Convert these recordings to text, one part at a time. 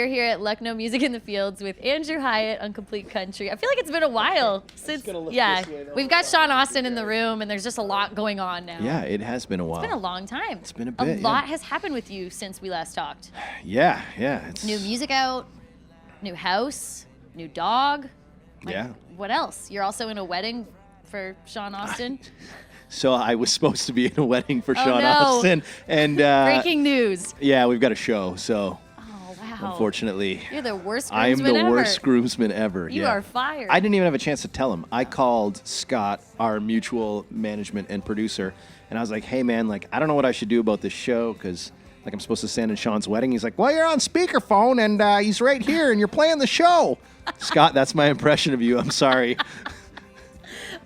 are here at Lucknow Music in the Fields with Andrew Hyatt on Complete Country. I feel like it's been a while since, we've got Sean Austin in the room, and there's just a lot going on now. Yeah, it has been a while. It's been a long time. It's been a bit. A lot has happened with you since we last talked. Yeah. It's new music out, new house, new dog. Yeah. What else? You're also in a wedding for Sean Austin. So I was supposed to be in a wedding for Sean no. Austin, and breaking news. Yeah, we've got a show. So wow. Unfortunately, you're the worst groomsman I am the ever. worst groomsman ever. You are fired. I didn't even have a chance to tell him. I called Scott, our mutual management and producer, and I was like, "Hey, man, like I don't know what I should do about this show because." Like I'm supposed to stand in Sean's wedding. He's like, well, you're on speakerphone, and he's right here, and you're playing the show. Scott, that's my impression of you. I'm sorry.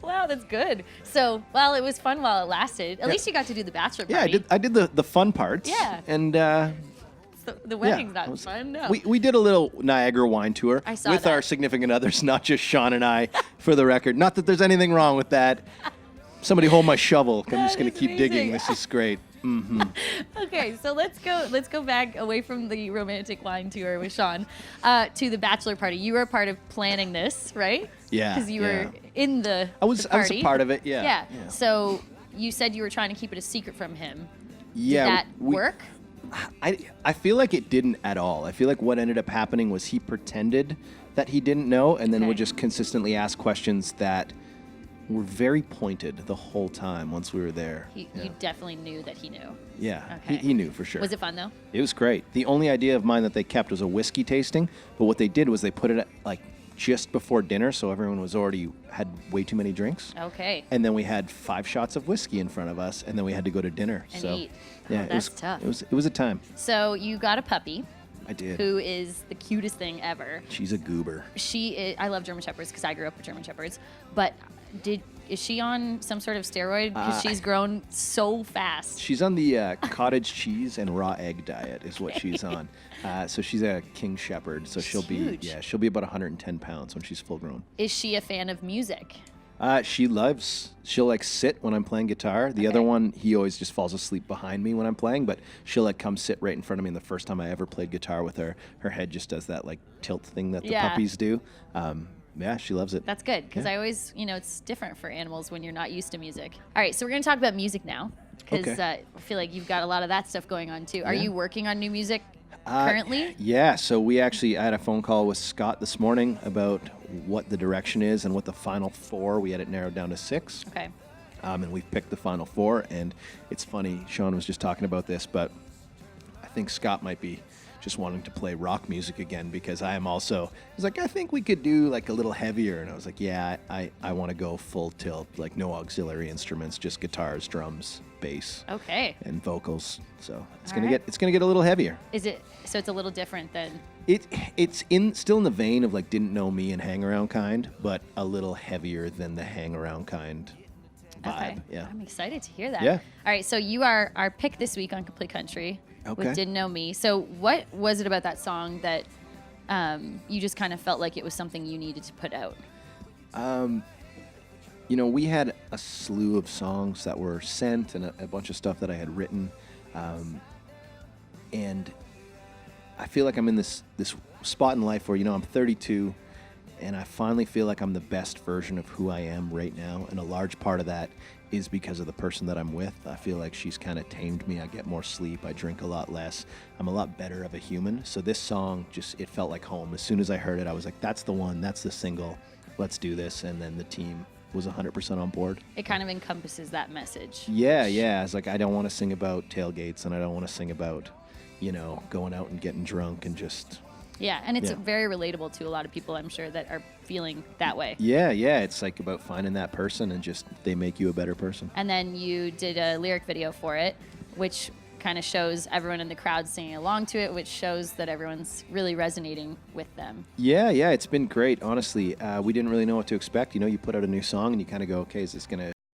Wow, that's good. So, well, it was fun while it lasted. At least you got to do the bachelor party. Yeah, I did the fun parts. Yeah. And so the wedding's not fun, no. We did a little Niagara wine tour with our significant others, not just Sean and I, for the record. Not that there's anything wrong with that. Somebody hold my shovel. I'm just going to keep digging. This is great. Mm-hmm. Okay, so let's go back away from the romantic wine tour with Sean to the bachelor party. You were a part of planning this, right? Yeah. Because you were in the I was a part of it, yeah. So you said you were trying to keep it a secret from him. Yeah. Did that work? I feel like it didn't at all. I feel like what ended up happening was he pretended that he didn't know and then would just consistently ask questions that were very pointed the whole time once we were there. You definitely knew that he knew. Yeah, okay. he knew for sure. Was it fun, though? It was great. The only idea of mine that they kept was a whiskey tasting, but what they did was they put it at, like just before dinner, so everyone was already had way too many drinks. Okay. And then we had 5 shots of whiskey in front of us, and then we had to go to dinner. And so, eat. Yeah, that's tough. It was a time. So you got a puppy. I did. Who is the cutest thing ever. She's a goober. I love German Shepherds because I grew up with German Shepherds. But is she on some sort of steroid? Because she's grown so fast. She's on the cottage cheese and raw egg diet is what she's on. So she's a king shepherd. So she'll be about 110 pounds when she's full grown. Is she a fan of music? She'll like sit when I'm playing guitar. The other one, he always just falls asleep behind me when I'm playing, but she'll like come sit right in front of me. And the first time I ever played guitar with her, her head just does that like tilt thing that the puppies do. Yeah, she loves it. That's good because I always, it's different for animals when you're not used to music. All right, so we're going to talk about music now because I feel like you've got a lot of that stuff going on too. Are you working on new music currently? Yeah, so I had a phone call with Scott this morning about what the direction is and what the final 4. We had it narrowed down to 6. Okay. And we've picked the final 4, and it's funny, Sean was just talking about this, but I think Scott might be just wanting to play rock music again because I am also, he's like, I think we could do like a little heavier. And I was like, yeah, I want to go full tilt, like no auxiliary instruments, just guitars, drums, bass. Okay. And vocals. So it's going to get a little heavier. Is it, so it's a little different than? It's still in the vein of like Didn't Know Me and Hang Around Kind, but a little heavier than the Hang Around Kind vibe. Okay. Yeah. I'm excited to hear that. Yeah. All right, so you are our pick this week on Complete Country. With Didn't Know Me. So what was it about that song that you just kind of felt like it was something you needed to put out? We had a slew of songs that were sent and a bunch of stuff that I had written. And I feel like I'm in this spot in life where, I'm 32 and I finally feel like I'm the best version of who I am right now. And a large part of that is because of the person that I'm with. I feel like she's kind of tamed me. I get more sleep. I drink a lot less. I'm a lot better of a human. So this song it felt like home. As soon as I heard it, I was like, that's the one. That's the single. Let's do this. And then the team was 100% on board. It kind of encompasses that message. Yeah. It's like, I don't want to sing about tailgates and I don't want to sing about, going out and getting drunk and just... Yeah, and it's very relatable to a lot of people, I'm sure, that are feeling that way. Yeah, it's like about finding that person and just they make you a better person. And then you did a lyric video for it, which kind of shows everyone in the crowd singing along to it, which shows that everyone's really resonating with them. Yeah, it's been great, honestly. We didn't really know what to expect. You put out a new song and you kind of go, okay, is this going to